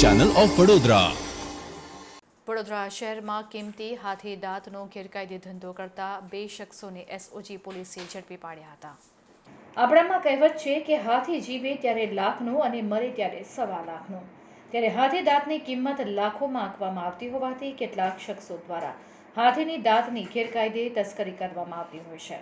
Channel of Vadodara. Vadodara શહેરમાં કિંમતી હાથી દાંતનો ગેરકાયદે ધંધો કરતા 2 શખ્સોને એસઓજી પોલીસે ઝડપી પાડ્યા હતા. આપણામાં કહેવત છે કે હાથી જીવે ત્યારે લાખનો અને મરે ત્યારે 1.25 લાખનો. ત્યારે હાથી દાંતની કિંમત લાખોમાં આંકવામાં આવતી હોવાથી કેટલાક શખ્સો દ્વારા હાથીની દાંતની ગેરકાયદે તસ્કરી કરવામાં આવતી હોય છે.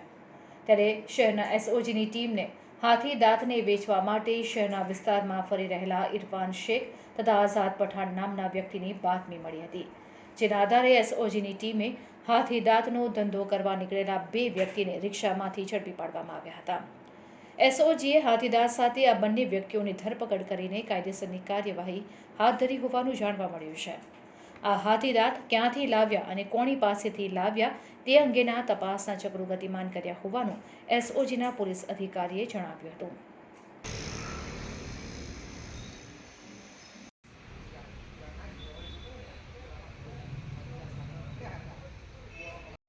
ત્યારે શહેરના એસઓજીની ટીમને હાથી દાંતને વેચવા માટે શહેરના વિસ્તારમાં ફરી રહેલા ઇરફાન શેખ તથા આઝાદ પઠાણ નામના વ્યક્તિની બાતમી મળી હતી. જેના આધારે એસઓજીની ટીમે હાથી દાંતનો ધંધો કરવા નીકળેલા 2 વ્યક્તિને રિક્ષામાંથી ઝડપી પાડવામાં આવ્યા હતા. એસઓજીએ હાથીદાંત સાથે આ બંને વ્યક્તિઓની ધરપકડ કરીને કાયદેસરની કાર્યવાહી હાથ ધરી હોવાનું જાણવા મળ્યું છે. આ હાથીદાંત ક્યાંથી લાવ્યા અને કોની પાસેથી લાવ્યા તે અંગેના તપાસના ચક્રો ગતિમાન કર્યા હોવાનું એસઓજીના પોલીસ અધિકારીએ જણાવ્યું હતું.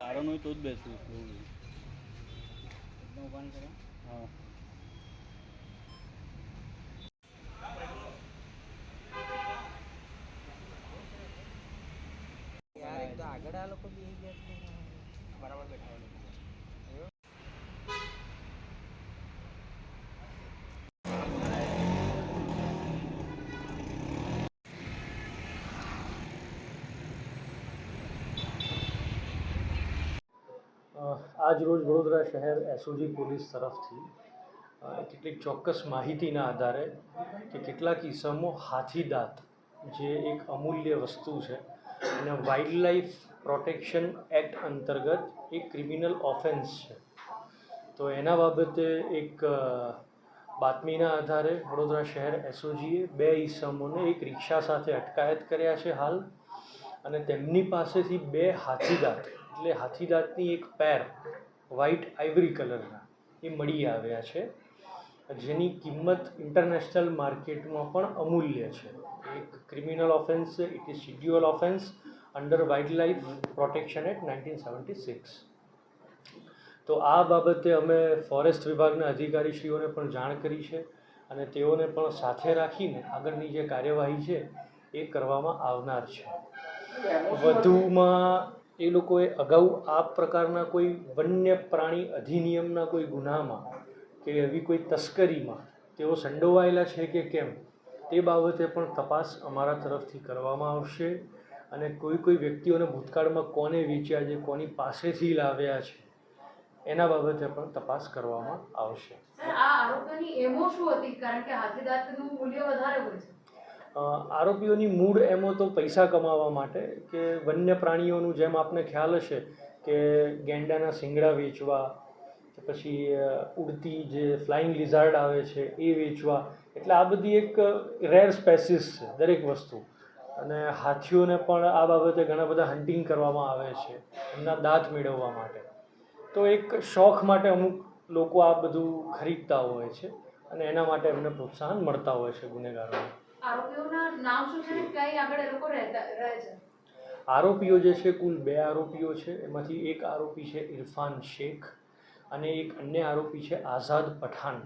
સારાનું તો જ બેસું હા. યાર એક તો આગળ આ લોકો બેસી ગયા છે બરાબર બેઠા આજ રોજ વડોદરા શહેર એસઓજી પોલીસ તરફથી કેટલીક ચોક્કસ માહિતીના આધારે કે કેટલાક ઇસમો હાથીદાંત જે એક અમૂલ્ય વસ્તુ છે અને વાઇલ્ડ લાઈફ પ્રોટેક્શન એક્ટ અંતર્ગત એક ક્રિમિનલ ઓફેન્સ છે. તો એના બાબતે એક બાતમીના આધારે વડોદરા શહેર એસઓજીએ 2 ઇસમોને એક રિક્ષા સાથે અટકાયત કર્યા છે હાલ, અને તેમની પાસેથી 2 હાથીદાંત એટલે હાથીદાંતની એક પેર વ્હાઇટ આઇવરી કલરના એ મળી આવ્યા છે, જેની કિંમત ઇન્ટરનેશનલ માર્કેટમાં પણ અમૂલ્ય છે. એક ક્રિમિનલ ઓફેન્સ છે, it is scheduled offence under wildlife protection act 1976. તો આ બાબતે અમે ફોરેસ્ટ વિભાગના અધિકારીશ્રીઓને પણ જાણ કરી છે અને તેઓને પણ સાથે રાખીને આગળની જે કાર્યવાહી છે એ કરવામાં આવનાર છે. વધુમાં એ લોકોએ અગાઉ આ પ્રકારના કોઈ વન્ય પ્રાણી અધિનિયમના કોઈ ગુનામાં કે એવી કોઈ તસ્કરીમાં તેઓ સંડોવાયેલા છે કે કેમ તે બાબતે પણ તપાસ અમારા તરફથી કરવામાં આવશે, અને કોઈ વ્યક્તિઓને ભૂતકાળમાં કોને વેચ્યા છે, કોની પાસેથી લાવ્યા છે એના બાબતે પણ તપાસ કરવામાં આવશે. આ આરોપીઓની એમો શું હતી? કારણ કે હાથીદાંતનું મૂલ્ય વધારે હોય છે. આરોપીઓની મૂળ એમો તો પૈસા કમાવા માટે, કે વન્ય પ્રાણીઓનું જેમ આપને ખ્યાલ હશે કે ગેંડાના શિંગડા વેચવા, પછી ઉડતી જે ફ્લાઇંગ લિઝાર્ડ આવે છે એ વેચવા, એટલે આ બધી એક રેર સ્પેસીસ છે દરેક વસ્તુ. અને હાથીઓને પણ આ બાબતે ઘણા બધા હન્ટિંગ કરવામાં આવે છે એમના દાંત મેળવવા માટે. તો એક શોખ માટે અમુક લોકો આ બધું ખરીદતા હોય છે અને એના માટે એમને પ્રોત્સાહન મળતા હોય છે ગુનેગારોને. આરોપીઓના નામ શું છે? કઈ આગળ એ લોકો રહે છે? આરોપીઓ જે છે કુલ 2 આરોપીઓ છે. એમાંથી એક આરોપી છે ઇરફાન શેખ અને એક અન્ય આરોપી છે આઝાદ પઠાણ.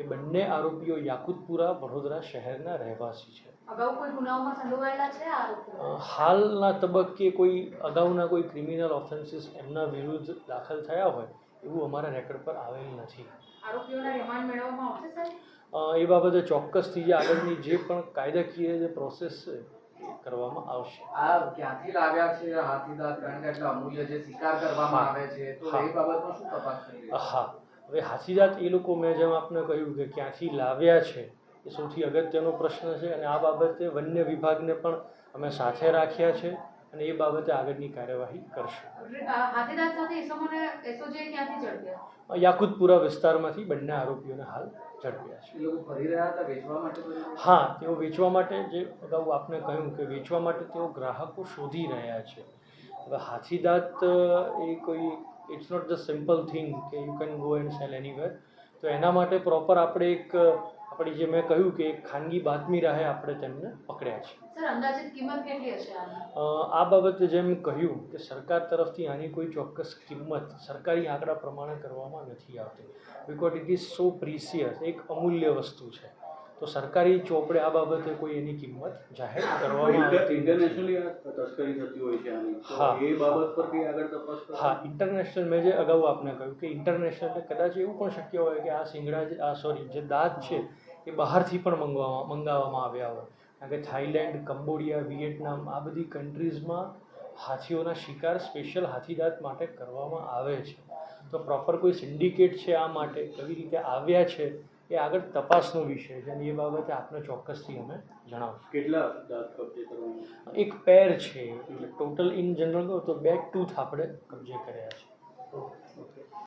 એ બંને આરોપીઓ યાકુતપુરા વડોદરા શહેરના રહેવાસી છે. અગાઉ કોઈ ગુનાઓમાં સંડોવાયેલા છે આરોપીઓ? હાલના તબક્કે કોઈ અગાઉના કોઈ ક્રિમિનલ ઓફેન્સીસ એમના વિરુદ્ધ દાખલ થયા હોય એવું અમારા રેકોર્ડ પર આવેલ નથી. આરોપીઓના રિમાન્ડ મેળવવામાં આવશે સાહેબ? એ બાબતે ચોક્કસથી જે આગળની જે પણ કાયદાકીય જે પ્રોસેસ છે એ કરવામાં આવશે. આ ક્યાંથી લાવ્યા છે હાથીદાંત? કારણ કે એટલે અમૂલ્ય જે શિકાર કરવામાં આવે છે તો એ બાબતમાં શું તપાસ કરી? હા, હવે હાથીદાંત એ લોકો, મેં જેમ આપને કહ્યું કે ક્યાંથી લાવ્યા છે એ સૌથી અગત્યનો પ્રશ્ન છે, અને આ બાબતે વન્ય વિભાગને પણ અમે સાથે રાખ્યા છે અને એ બાબતે આગળની કાર્યવાહી કરશું. હાથીદાંત સાથે ઇસમોને એસઓજીએ ક્યાંથી ઝડપ્યા? યાકુતપુરા વિસ્તારમાંથી બંને આરોપીઓને હાલ ઝડપ્યા છે. એ લોકો ફરી રહ્યા હતા વેચવા માટે? હા, તેઓ વેચવા માટે, જે અગાઉ આપને કહ્યું કે વેચવા માટે તેઓ ગ્રાહકો શોધી રહ્યા છે. હવે હાથીદાંત એ કોઈ, it's not the simple thing કે you can go and sell anywhere. તો એના માટે પ્રોપર આપણે આપણી જે મેં કહ્યું કે એક ખાનગી બાતમી રાહે આપણે તેમને પકડ્યા છે. સર, અંદાજિત કિંમત કેટલી હશે આ બાબતે જેમ કહ્યું કે સરકાર તરફથી આની કોઈ ચોક્કસ કિંમત સરકારી આંકડા પ્રમાણે કરવામાં નથી આવતી, બિકોઝ ઇટ ઇઝ સો પ્રીસિયસ, એક અમૂલ્ય વસ્તુ છે. તો સરકારી ચોપડે આ બાબતે કોઈ એની કિંમત જાહેર કરવામાં આવતી નથી. ઇન્ટરનેશનલી તસ્કરી થતી હોય છે આની તો હા. એ બાબત પર કઈ આગળ તપાસ કરો? હા, ઇન્ટરનેશનલ મેં જે અગાઉ આપને કહ્યું કે ઇન્ટરનેશનલ કદાચ એવું પણ શક્ય હોય કે આ શિંગડા જે દાંત છે એ બહારથી પણ મંગાવવામાં આવ્યા હોય, કારણ કે થાઈલેન્ડ, કંબોડિયા, વિયેટનામ આ બધી કન્ટ્રીઝમાં હાથીઓના શિકાર સ્પેશિયલ હાથીદાંત માટે કરવામાં આવે છે. તો પ્રોપર કોઈ સિન્ડિકેટ છે આ માટે કેવી રીતે આવ્યા છે એ આગળ તપાસનો વિષય છે અને એ બાબતે આપને ચોક્કસથી અમે જણાવશું. કેટલા દાંત કબજે કરવામાં? એક પેર છે, એટલે ટોટલ ઇન જનરલ કહું તો 2 ટૂથ આપણે કબજે કર્યા છે. ઓકે.